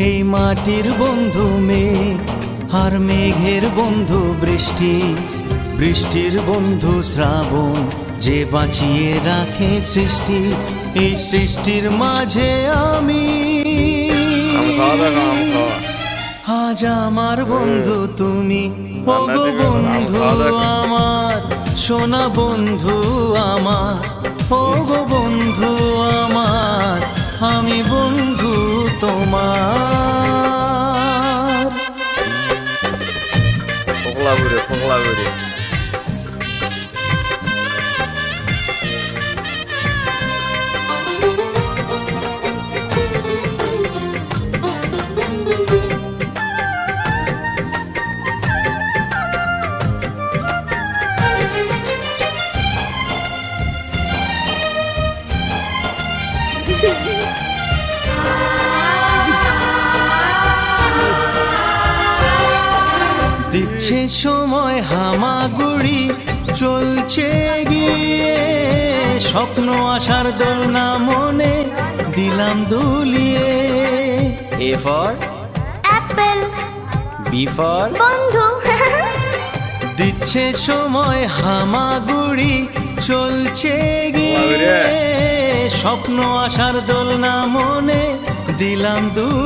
এই মাটির বন্ধু মেঘ, আর মেঘের বন্ধু বৃষ্টি, বৃষ্টির বন্ধু শ্রাবণ, যে বাঁচিয়ে রাখে সৃষ্টি। এই সৃষ্টির মাঝে আমি, আজ আমার বন্ধু তুমি, ওগো বন্ধু আমার, সোনা বন্ধু আমার, ওগো বন্ধু আমার, আমি বন্ধু তোমার। পগলা বুড়ে, পগলা বুড়ে। দিচ্ছে সময় হামাগুড়ি, চলছে গিয়ে স্বপ্ন আসার দোলনা মনে দিলাম দুলিয়ে। A for apple, B for বন্ধু। দিচ্ছে সময় হামাগুড়ি, চলছে গিয়ে স্বপ্ন আসার দোলনা মনে দিলাম দুলি।